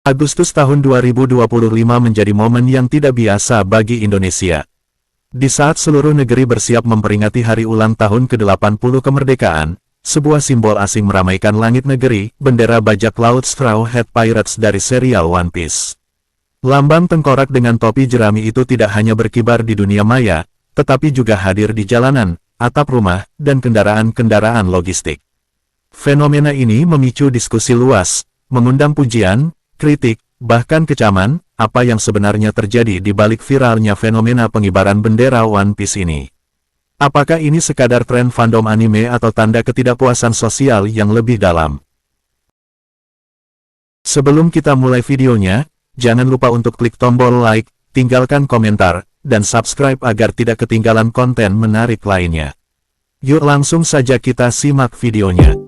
Agustus tahun 2025 menjadi momen yang tidak biasa bagi Indonesia. Di saat seluruh negeri bersiap memperingati hari ulang tahun ke-80 kemerdekaan, sebuah simbol asing meramaikan langit negeri, bendera bajak laut Straw Hat Pirates dari serial One Piece. Lambang tengkorak dengan topi jerami itu tidak hanya berkibar di dunia maya, tetapi juga hadir di jalanan, atap rumah, dan kendaraan-kendaraan logistik. Fenomena ini memicu diskusi luas, mengundang pujian, kritik, bahkan kecaman, apa yang sebenarnya terjadi di balik viralnya fenomena pengibaran bendera One Piece ini. Apakah ini sekadar tren fandom anime atau tanda ketidakpuasan sosial yang lebih dalam? Sebelum kita mulai videonya, jangan lupa untuk klik tombol like, tinggalkan komentar, dan subscribe agar tidak ketinggalan konten menarik lainnya. Yuk langsung saja kita simak videonya.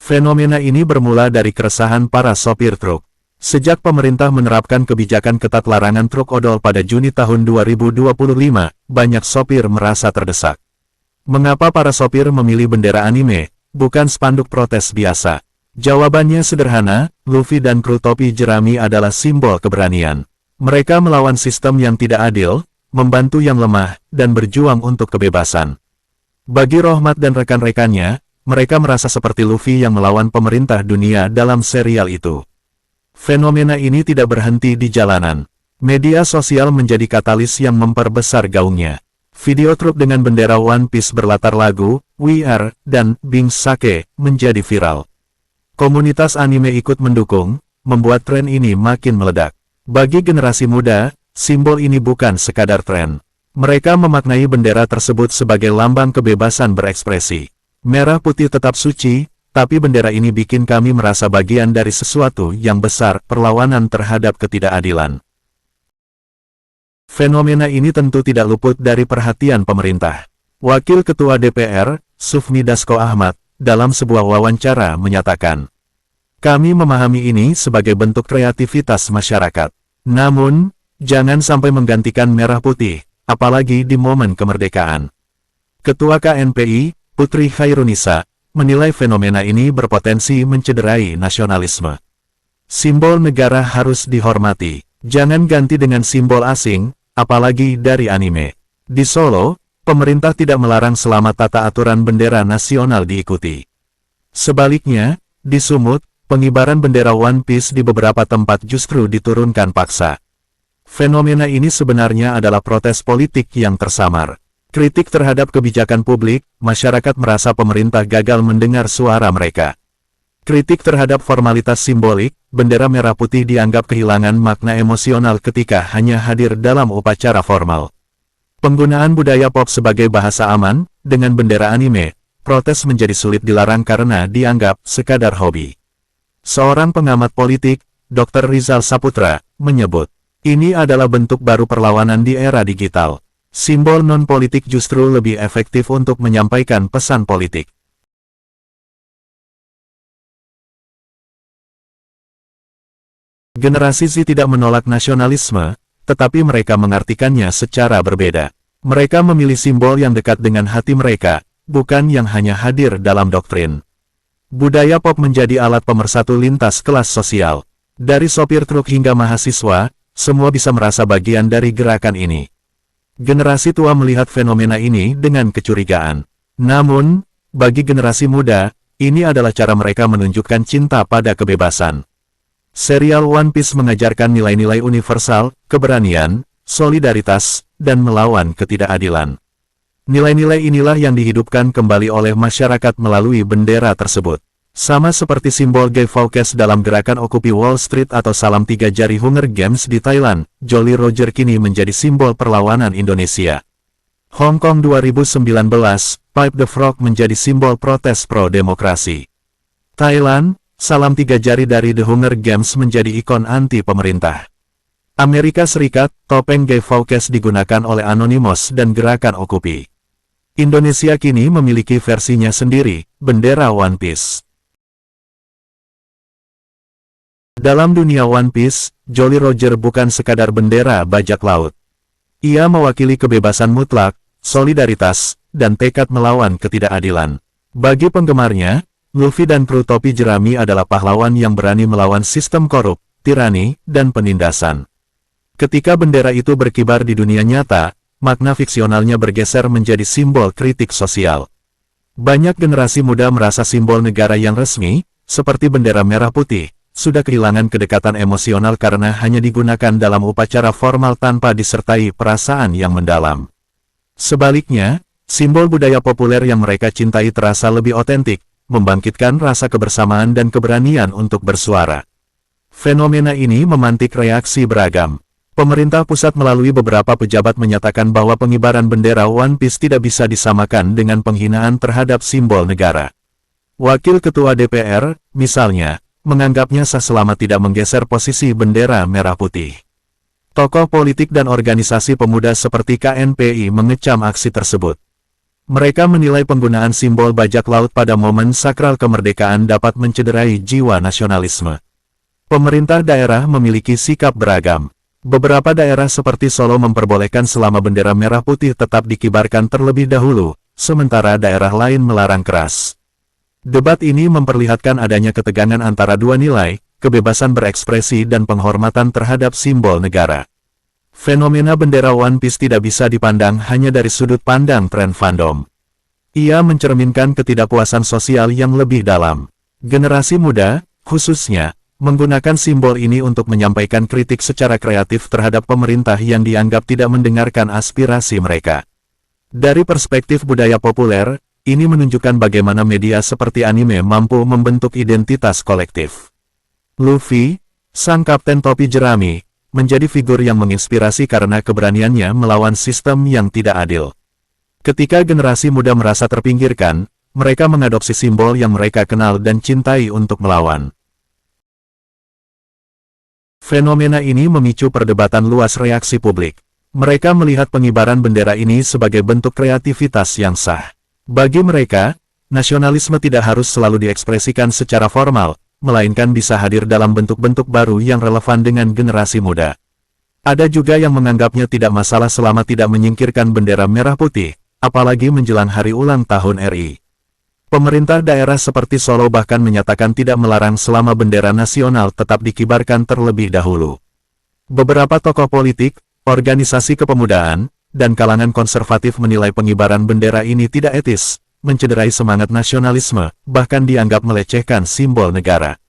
Fenomena ini bermula dari keresahan para sopir truk. Sejak pemerintah menerapkan kebijakan ketat larangan truk odol pada Juni tahun 2025, banyak sopir merasa terdesak. Mengapa para sopir memilih bendera anime, bukan spanduk protes biasa? Jawabannya sederhana, Luffy dan kru topi jerami adalah simbol keberanian. Mereka melawan sistem yang tidak adil, membantu yang lemah, dan berjuang untuk kebebasan. Bagi Rohmat dan rekan-rekannya, mereka merasa seperti Luffy yang melawan pemerintah dunia dalam serial itu. Fenomena ini tidak berhenti di jalanan. Media sosial menjadi katalis yang memperbesar gaungnya. Video truk dengan bendera One Piece berlatar lagu, We Are, dan Bing Sake, menjadi viral. Komunitas anime ikut mendukung, membuat tren ini makin meledak. Bagi generasi muda, simbol ini bukan sekadar tren. Mereka memaknai bendera tersebut sebagai lambang kebebasan berekspresi. Merah putih tetap suci, tapi bendera ini bikin kami merasa bagian dari sesuatu yang besar, perlawanan terhadap ketidakadilan. Fenomena ini tentu tidak luput dari perhatian pemerintah. Wakil Ketua DPR, Sufmi Dasko Ahmad, dalam sebuah wawancara menyatakan, "Kami memahami ini sebagai bentuk kreativitas masyarakat. Namun, jangan sampai menggantikan merah putih, apalagi di momen kemerdekaan." Ketua KNPI, Putri Khairunisa, menilai fenomena ini berpotensi mencederai nasionalisme. Simbol negara harus dihormati. Jangan ganti dengan simbol asing, apalagi dari anime. Di Solo, pemerintah tidak melarang selama tata aturan bendera nasional diikuti. Sebaliknya, di Sumut, pengibaran bendera One Piece di beberapa tempat justru diturunkan paksa. Fenomena ini sebenarnya adalah protes politik yang tersamar. Kritik terhadap kebijakan publik, masyarakat merasa pemerintah gagal mendengar suara mereka. Kritik terhadap formalitas simbolik, bendera merah putih dianggap kehilangan makna emosional ketika hanya hadir dalam upacara formal. Penggunaan budaya pop sebagai bahasa aman, dengan bendera anime, protes menjadi sulit dilarang karena dianggap sekadar hobi. Seorang pengamat politik, Dr. Rizal Saputra, menyebut, ini adalah bentuk baru perlawanan di era digital. Simbol non-politik justru lebih efektif untuk menyampaikan pesan politik. Generasi Z tidak menolak nasionalisme, tetapi mereka mengartikannya secara berbeda. Mereka memilih simbol yang dekat dengan hati mereka, bukan yang hanya hadir dalam doktrin. Budaya pop menjadi alat pemersatu lintas kelas sosial. Dari sopir truk hingga mahasiswa, semua bisa merasa bagian dari gerakan ini. Generasi tua melihat fenomena ini dengan kecurigaan. Namun, bagi generasi muda, ini adalah cara mereka menunjukkan cinta pada kebebasan. Serial One Piece mengajarkan nilai-nilai universal, keberanian, solidaritas, dan melawan ketidakadilan. Nilai-nilai inilah yang dihidupkan kembali oleh masyarakat melalui bendera tersebut. Sama seperti simbol Gay Fawkes dalam gerakan Occupy Wall Street atau salam tiga jari Hunger Games di Thailand, Jolly Roger kini menjadi simbol perlawanan Indonesia. Hong Kong 2019, Pipe the Frog menjadi simbol protes pro-demokrasi. Thailand, salam tiga jari dari The Hunger Games menjadi ikon anti-pemerintah. Amerika Serikat, topeng Gay Fawkes digunakan oleh Anonymous dan gerakan Occupy. Indonesia kini memiliki versinya sendiri, bendera One Piece. Dalam dunia One Piece, Jolly Roger bukan sekadar bendera bajak laut. Ia mewakili kebebasan mutlak, solidaritas, dan tekad melawan ketidakadilan. Bagi penggemarnya, Luffy dan kru topi jerami adalah pahlawan yang berani melawan sistem korup, tirani, dan penindasan. Ketika bendera itu berkibar di dunia nyata, makna fiksionalnya bergeser menjadi simbol kritik sosial. Banyak generasi muda merasa simbol negara yang resmi, seperti bendera merah putih, sudah kehilangan kedekatan emosional karena hanya digunakan dalam upacara formal tanpa disertai perasaan yang mendalam. Sebaliknya, simbol budaya populer yang mereka cintai terasa lebih otentik, membangkitkan rasa kebersamaan dan keberanian untuk bersuara. Fenomena ini memantik reaksi beragam. Pemerintah pusat melalui beberapa pejabat menyatakan bahwa pengibaran bendera One Piece tidak bisa disamakan dengan penghinaan terhadap simbol negara. Wakil Ketua DPR, misalnya, menganggapnya sah selama tidak menggeser posisi bendera merah putih. Tokoh politik dan organisasi pemuda seperti KNPI mengecam aksi tersebut. Mereka menilai penggunaan simbol bajak laut pada momen sakral kemerdekaan dapat mencederai jiwa nasionalisme. Pemerintah daerah memiliki sikap beragam. Beberapa daerah seperti Solo memperbolehkan selama bendera merah putih tetap dikibarkan terlebih dahulu, sementara daerah lain melarang keras. Debat ini memperlihatkan adanya ketegangan antara dua nilai, kebebasan berekspresi dan penghormatan terhadap simbol negara. Fenomena bendera One Piece tidak bisa dipandang hanya dari sudut pandang tren fandom. Ia mencerminkan ketidakpuasan sosial yang lebih dalam. Generasi muda, khususnya, menggunakan simbol ini untuk menyampaikan kritik secara kreatif terhadap pemerintah yang dianggap tidak mendengarkan aspirasi mereka. Dari perspektif budaya populer, ini menunjukkan bagaimana media seperti anime mampu membentuk identitas kolektif. Luffy, sang kapten topi jerami, menjadi figur yang menginspirasi karena keberaniannya melawan sistem yang tidak adil. Ketika generasi muda merasa terpinggirkan, mereka mengadopsi simbol yang mereka kenal dan cintai untuk melawan. Fenomena ini memicu perdebatan luas reaksi publik. Mereka melihat pengibaran bendera ini sebagai bentuk kreativitas yang sah. Bagi mereka, nasionalisme tidak harus selalu diekspresikan secara formal, melainkan bisa hadir dalam bentuk-bentuk baru yang relevan dengan generasi muda. Ada juga yang menganggapnya tidak masalah selama tidak menyingkirkan bendera merah putih, apalagi menjelang hari ulang tahun RI. Pemerintah daerah seperti Solo bahkan menyatakan tidak melarang selama bendera nasional tetap dikibarkan terlebih dahulu. Beberapa tokoh politik, organisasi kepemudaan, dan kalangan konservatif menilai pengibaran bendera ini tidak etis, mencederai semangat nasionalisme, bahkan dianggap melecehkan simbol negara.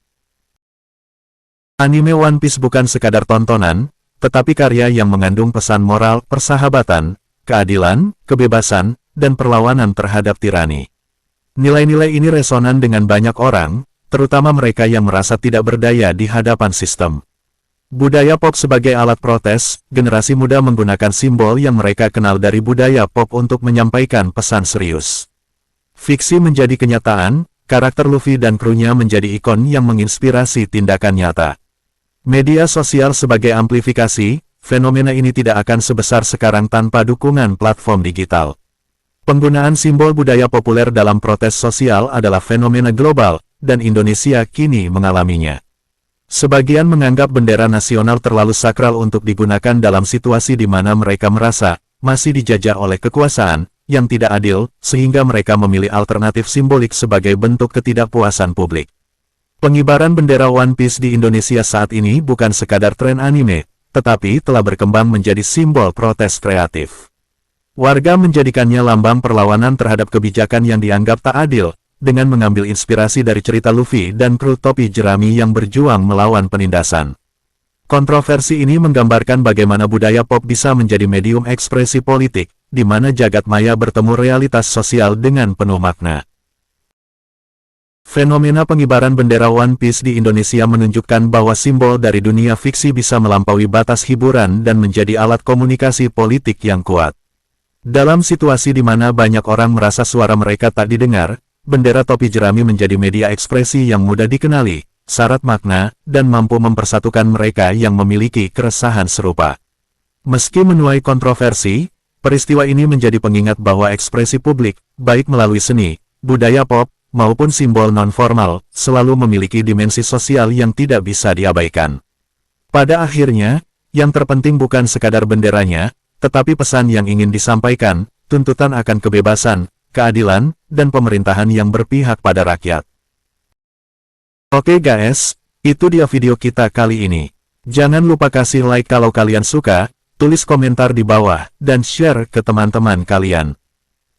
Anime One Piece bukan sekadar tontonan, tetapi karya yang mengandung pesan moral, persahabatan, keadilan, kebebasan, dan perlawanan terhadap tirani. Nilai-nilai ini resonan dengan banyak orang, terutama mereka yang merasa tidak berdaya di hadapan sistem. Budaya pop sebagai alat protes, generasi muda menggunakan simbol yang mereka kenal dari budaya pop untuk menyampaikan pesan serius. Fiksi menjadi kenyataan, karakter Luffy dan krunya menjadi ikon yang menginspirasi tindakan nyata. Media sosial sebagai amplifikasi, fenomena ini tidak akan sebesar sekarang tanpa dukungan platform digital. Penggunaan simbol budaya populer dalam protes sosial adalah fenomena global, dan Indonesia kini mengalaminya. Sebagian menganggap bendera nasional terlalu sakral untuk digunakan dalam situasi di mana mereka merasa masih dijajah oleh kekuasaan yang tidak adil, sehingga mereka memilih alternatif simbolik sebagai bentuk ketidakpuasan publik. Pengibaran bendera One Piece di Indonesia saat ini bukan sekadar tren anime, tetapi telah berkembang menjadi simbol protes kreatif. Warga menjadikannya lambang perlawanan terhadap kebijakan yang dianggap tak adil, dengan mengambil inspirasi dari cerita Luffy dan kru topi jerami yang berjuang melawan penindasan. Kontroversi ini menggambarkan bagaimana budaya pop bisa menjadi medium ekspresi politik, di mana jagat maya bertemu realitas sosial dengan penuh makna. Fenomena pengibaran bendera One Piece di Indonesia menunjukkan bahwa simbol dari dunia fiksi bisa melampaui batas hiburan dan menjadi alat komunikasi politik yang kuat. Dalam situasi di mana banyak orang merasa suara mereka tak didengar, bendera topi jerami menjadi media ekspresi yang mudah dikenali, syarat makna, dan mampu mempersatukan mereka yang memiliki keresahan serupa. Meski menuai kontroversi, peristiwa ini menjadi pengingat bahwa ekspresi publik, baik melalui seni, budaya pop, maupun simbol non-formal, selalu memiliki dimensi sosial yang tidak bisa diabaikan. Pada akhirnya, yang terpenting bukan sekadar benderanya, tetapi pesan yang ingin disampaikan, tuntutan akan kebebasan, keadilan, dan pemerintahan yang berpihak pada rakyat. Oke guys, itu dia video kita kali ini. Jangan lupa kasih like kalau kalian suka, tulis komentar di bawah, dan share ke teman-teman kalian.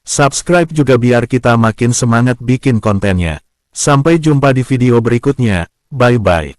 Subscribe juga biar kita makin semangat bikin kontennya. Sampai jumpa di video berikutnya, bye-bye.